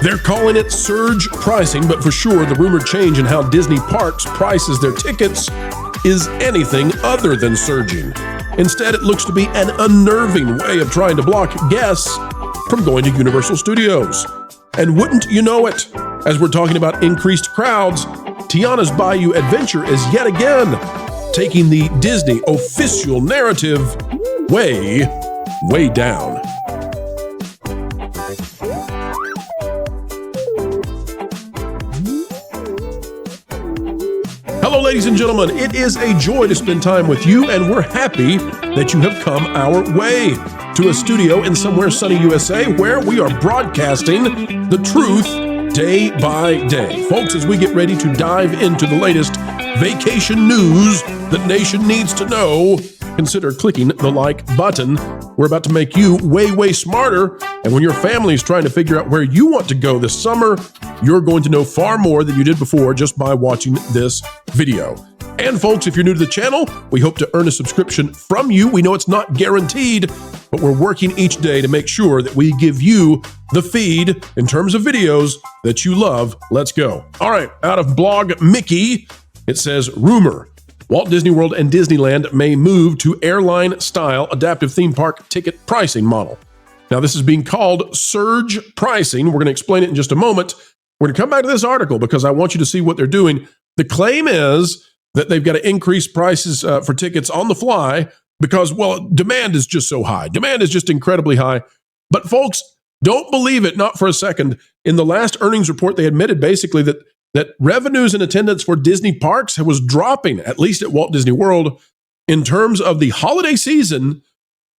They're calling it surge pricing, but for sure, the rumored change in how Disney Parks prices their tickets is anything other than surging. Instead, it looks to be an unnerving way of trying to block guests from going to Universal Studios. And wouldn't you know it, as we're talking about increased crowds, Tiana's Bayou adventure is yet again taking the Disney official narrative way, way down. Hello, ladies and gentlemen. It is a joy to spend time with you, and we're happy that you have come our way to a studio in somewhere sunny USA where we are broadcasting the truth day by day. Folks, as we get ready to dive into the latest vacation news that nation needs to know, consider clicking the like button. We're about to make you way, way smarter. And when your family is trying to figure out where you want to go this summer, you're going to know far more than you did before just by watching this video. And folks, if you're new to the channel, we hope to earn a subscription from you. We know it's not guaranteed, but we're working each day to make sure that we give you the feed in terms of videos that you love. Let's go. All right, out of Blog Mickey, it says, rumor. Walt Disney World and Disneyland may move to airline-style adaptive theme park ticket pricing model. Now, this is being called surge pricing. We're going to explain it in just a moment. We're going to come back to this article because I want you to see what they're doing. The claim is that they've got to increase prices for tickets on the fly because, well, demand is just so high. Demand is just incredibly high. But folks, don't believe it, not for a second. In the last earnings report, they admitted basically that revenues and attendance for Disney parks was dropping, at least at Walt Disney World. In terms of the holiday season,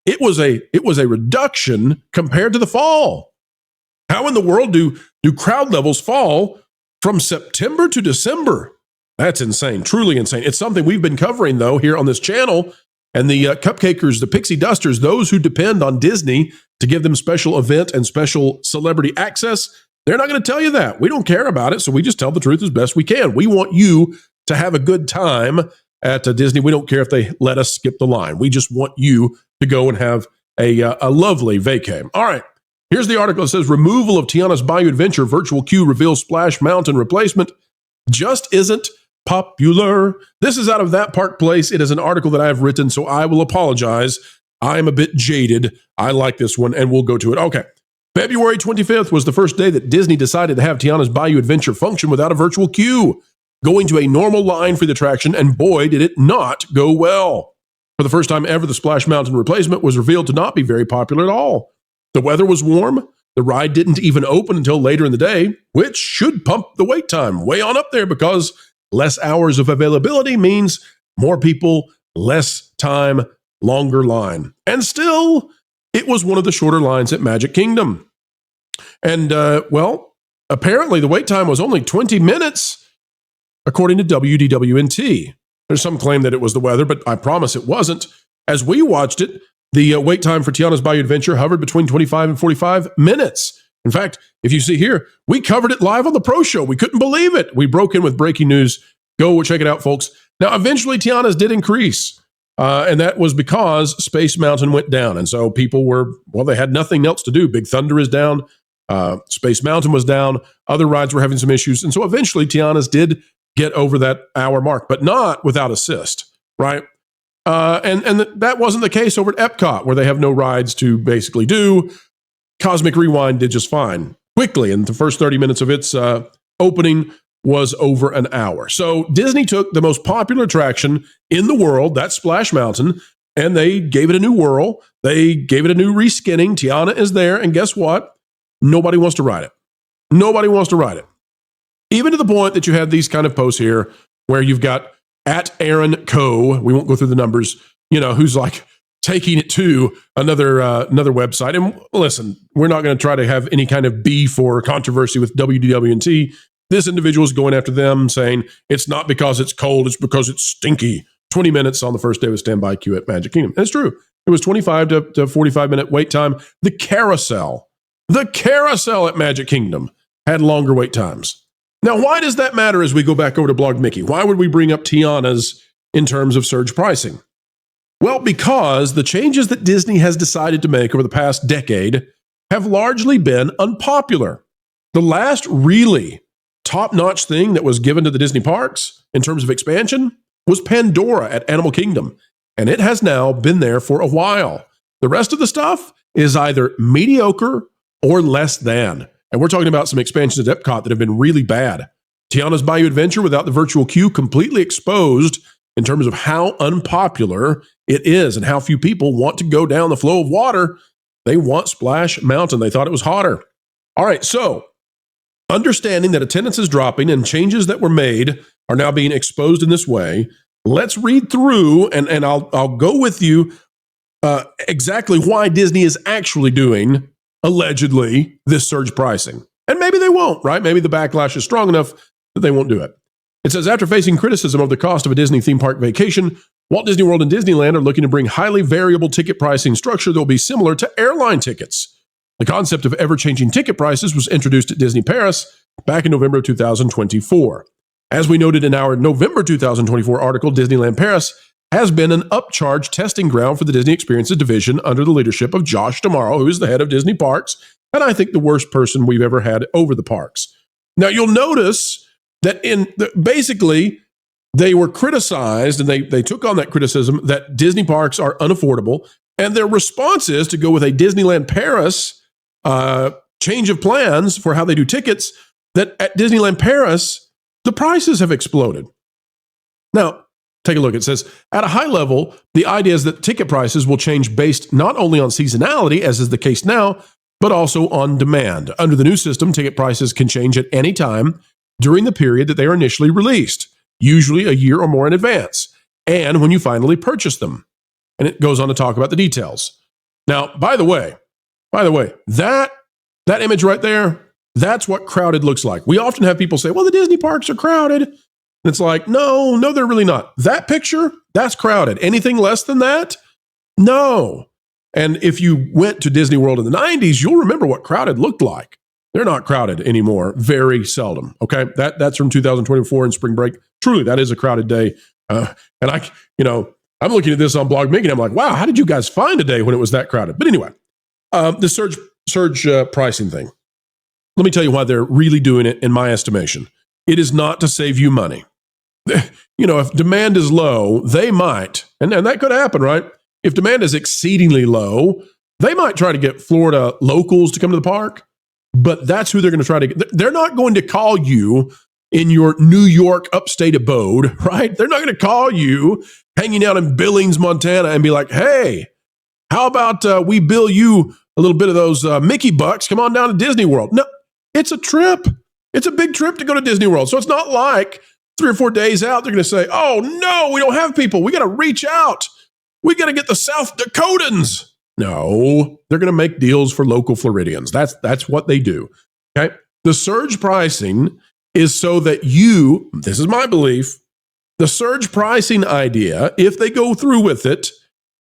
it was a reduction compared to the fall. How in the world do crowd levels fall from September to December? That's insane, truly insane. It's something we've been covering, though, here on this channel. And the cupcakers, the pixie dusters, those who depend on Disney to give them special event and special celebrity access, they're not going to tell you that. We don't care about it, so we just tell the truth as best we can. We want you to have a good time at Disney. We don't care if they let us skip the line. We just want you to go and have a lovely vacay. All right, here's the article. It says, removal of Tiana's Bayou Adventure virtual queue reveals Splash Mountain replacement just isn't popular. This is out of That Park Place. It is an article that I have written, so I will apologize. I am a bit jaded. I like this one, and we'll go to it. Okay. February 25th was the first day that Disney decided to have Tiana's Bayou Adventure function without a virtual queue, going to a normal line for the attraction, and boy, did it not go well. For the first time ever, the Splash Mountain replacement was revealed to not be very popular at all. The weather was warm. The ride didn't even open until later in the day, which should pump the wait time way on up there because less hours of availability means more people, less time, longer line. And still, it was one of the shorter lines at Magic Kingdom. And, well, apparently the wait time was only 20 minutes, according to WDW. There's some claim that it was the weather, but I promise it wasn't. As we watched it, the wait time for Tiana's Bayou Adventure hovered between 25 and 45 minutes. In fact, if you see here, we covered it live on the Pro Show. We couldn't believe it. We broke in with breaking news. Go check it out, folks. Now, eventually, Tiana's did increase. And that was because Space Mountain went down. And so people were, well, they had nothing else to do. Big Thunder is down. Space Mountain was down. Other rides were having some issues. And so eventually Tiana's did get over that hour mark, but not without assist, right? And that wasn't the case over at Epcot, where they have no rides to basically do. Cosmic Rewind did just fine quickly. And the first 30 minutes of its opening was over an hour. So Disney took the most popular attraction in the world, that's Splash Mountain, and they gave it a new whirl. They gave it a new reskinning. Tiana is there, and guess what? Nobody wants to ride it. Nobody wants to ride it. Even to the point that you have these kind of posts here where you've got at Aaron Coe, we won't go through the numbers, who's like taking it to another website. And listen, we're not going to try to have any kind of beef or controversy with WDW. This individual is going after them, saying it's not because it's cold, it's because it's stinky. 20 minutes on the first day of standby queue at Magic Kingdom. And it's true. It was 25 to 45 minute wait time. The carousel at Magic Kingdom had longer wait times. Now, why does that matter as we go back over to Blog Mickey? Why would we bring up Tiana's in terms of surge pricing? Well, because the changes that Disney has decided to make over the past decade have largely been unpopular. The last really top-notch thing that was given to the Disney parks in terms of expansion was Pandora at Animal Kingdom, and it has now been there for a while. The rest of the stuff is either mediocre or less than. And we're talking about some expansions at Epcot that have been really bad. Tiana's Bayou Adventure without the virtual queue completely exposed in terms of how unpopular it is and how few people want to go down the flow of water. They want Splash Mountain. They thought it was hotter. All right, so understanding that attendance is dropping and changes that were made are now being exposed in this way, let's read through and I'll go with you exactly why Disney is actually doing, allegedly, this surge pricing. And maybe they won't, right? Maybe the backlash is strong enough that they won't do it. It says, after facing criticism of the cost of a Disney theme park vacation, Walt Disney World and Disneyland are looking to bring highly variable ticket pricing structure that will be similar to airline tickets. The concept of ever-changing ticket prices was introduced at Disney Paris back in November of 2024. As we noted in our November 2024 article, Disneyland Paris has been an upcharge testing ground for the Disney Experiences division under the leadership of Josh D'Amaro, who is the head of Disney Parks, and I think the worst person we've ever had over the parks. Now, you'll notice that basically, they were criticized, and they took on that criticism that Disney parks are unaffordable, and their response is to go with a Disneyland Paris change of plans for how they do tickets, that at Disneyland Paris, the prices have exploded. Now, take a look. It says, at a high level, the idea is that ticket prices will change based not only on seasonality, as is the case now, but also on demand. Under the new system, ticket prices can change at any time during the period that they are initially released, usually a year or more in advance, and when you finally purchase them. And it goes on to talk about the details. Now, by the way, that image right there, that's what crowded looks like. We often have people say, well, the Disney parks are crowded. And it's like, no, they're really not. That picture, that's crowded. Anything less than that? No. And if you went to Disney World in the 90s, you'll remember what crowded looked like. They're not crowded anymore, very seldom. Okay, that's from 2024 in spring break. Truly, that is a crowded day. And I'm looking at this on Blog Mickey, and I'm like, wow, how did you guys find a day when it was that crowded? But anyway, the surge pricing thing. Let me tell you why they're really doing it, in my estimation. It is not to save you money. If demand is low, they might, and that could happen, right? If demand is exceedingly low, they might try to get Florida locals to come to the park, but that's who they're going to try to get. They're not going to call you in your New York upstate abode, right? They're not going to call you hanging out in Billings, Montana, and be like, hey, how about we bill you a little bit of those Mickey bucks? Come on down to Disney World. No, it's a trip. It's a big trip to go to Disney World. So it's not like 3 or 4 days out, they're going to say, oh, no, we don't have people. We got to reach out. We got to get the South Dakotans. No, they're going to make deals for local Floridians. That's what they do. Okay. The surge pricing is so that this is my belief, the surge pricing idea, if they go through with it,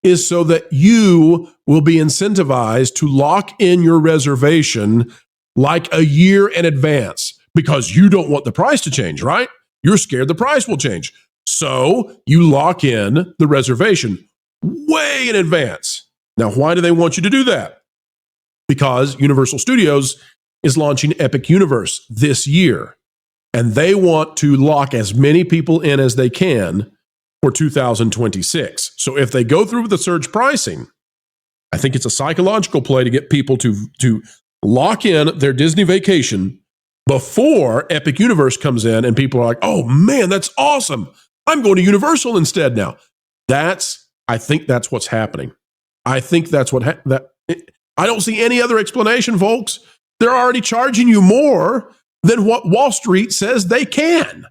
is so that you will be incentivized to lock in your reservation like a year in advance because you don't want the price to change, right? You're scared the price will change. So you lock in the reservation way in advance. Now, why do they want you to do that? Because Universal Studios is launching Epic Universe this year, and they want to lock as many people in as they can for 2026. So if they go through with the surge pricing, I think it's a psychological play to get people to lock in their Disney vacation before Epic Universe comes in and people are like, oh man, that's awesome. I'm going to Universal instead now. I think that's what's happening. I think that's I don't see any other explanation, folks. They're already charging you more than what Wall Street says they can,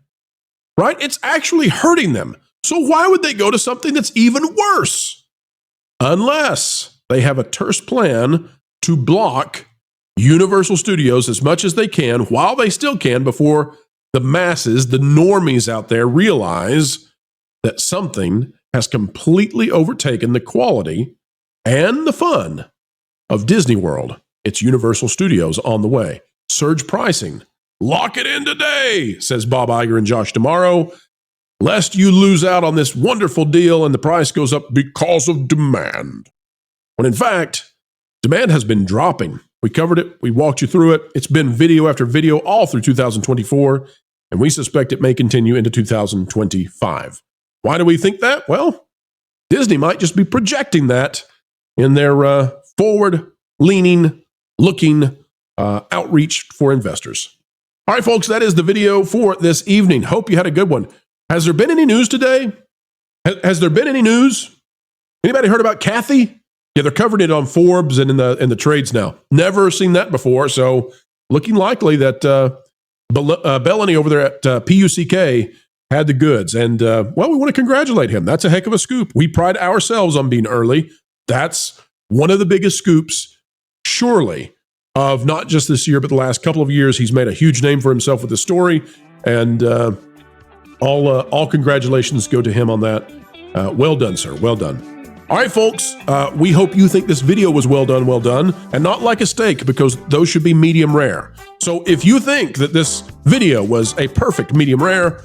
right? It's actually hurting them. So why would they go to something that's even worse? Unless they have a terse plan to block Universal Studios as much as they can while they still can before the masses, the normies out there realize that something has completely overtaken the quality and the fun of Disney World. It's Universal Studios on the way. Surge pricing. Lock it in today, says Bob Iger and Josh D'Amaro, lest you lose out on this wonderful deal and the price goes up because of demand. When in fact, demand has been dropping. We covered it. We walked you through it. It's been video after video all through 2024, and we suspect it may continue into 2025. Why do we think that? Well, Disney might just be projecting that in their forward-leaning, looking outreach for investors. All right, folks, that is the video for this evening. Hope you had a good one. Has there been any news today? Has there been any news? Anybody heard about Kathy? Yeah, they're covering it on Forbes and in the trades now. Never seen that before, so looking likely that Bellany over there at PUCK had the goods. And, well, we want to congratulate him. That's a heck of a scoop. We pride ourselves on being early. That's one of the biggest scoops, surely, of not just this year, but the last couple of years. He's made a huge name for himself with the story, and all congratulations go to him on that. Well done, sir. Well done. All right, folks, we hope you think this video was well done, and not like a steak, because those should be medium rare. So if you think that this video was a perfect medium rare,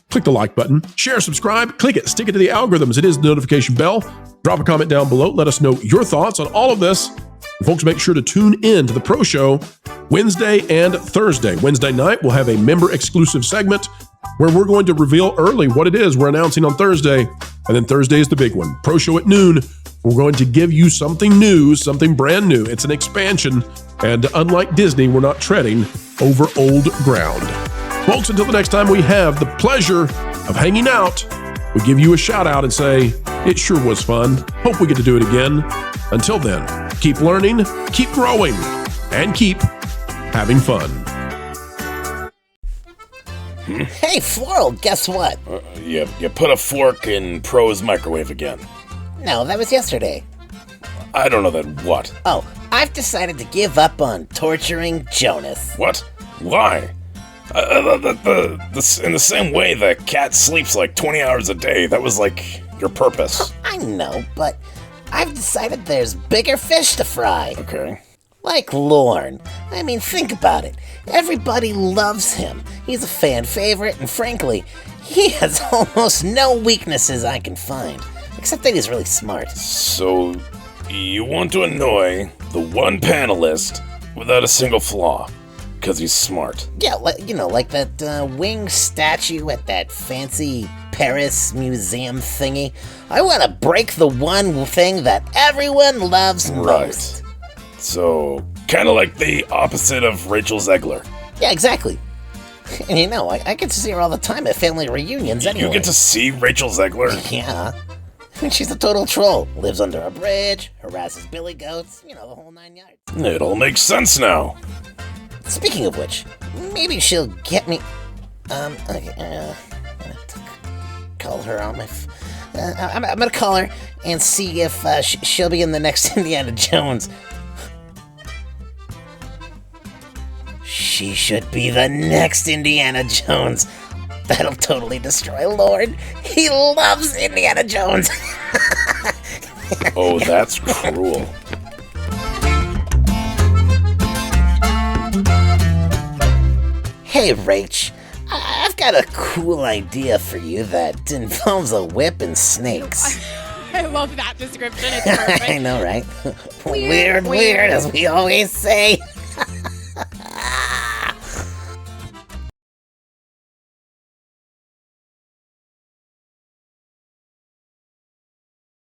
click the like button, share, subscribe, click it, stick it to the algorithms. It is the notification bell. Drop a comment down below. Let us know your thoughts on all of this. And folks, make sure to tune in to the Pro Show Wednesday and Thursday. Wednesday night, we'll have a member-exclusive segment where we're going to reveal early what it is we're announcing on Thursday. And then Thursday is the big one. Pro Show at noon, we're going to give you something new, something brand new. It's an expansion. And unlike Disney, we're not treading over old ground. Folks, until the next time we have the pleasure of hanging out, we give you a shout out and say, it sure was fun. Hope we get to do it again. Until then, keep learning, keep growing, and keep having fun. Hey, Floral, guess what? You put a fork in Pro's microwave again. No, that was yesterday. I don't know that what. Oh, I've decided to give up on torturing Jonas. What? Why? In the same way the cat sleeps like 20 hours a day, that was like your purpose. I know, but I've decided there's bigger fish to fry. Okay. Like Lorne. I mean, think about it. Everybody loves him. He's a fan favorite, and frankly, he has almost no weaknesses I can find. Except that he's really smart. So, you want to annoy the one panelist without a single flaw, because he's smart. Yeah, like that winged statue at that fancy Paris museum thingy. I want to break the one thing that everyone loves most. So, kind of like the opposite of Rachel Zegler. Yeah, exactly. And I get to see her all the time at family reunions anyway. You get to see Rachel Zegler? Yeah. She's a total troll. Lives under a bridge, harasses billy goats, the whole 9 yards. It all makes sense now. Speaking of which, maybe she'll get me... I'm gonna call her on my... I'm gonna call her and see if she'll be in the next Indiana Jones. She should be the next Indiana Jones. That'll totally destroy Lord. He loves Indiana Jones. Oh, that's cruel. Hey, Rach. I've got a cool idea for you that involves a whip and snakes. I love that description. It's perfect. I know, right? Weird, as we always say.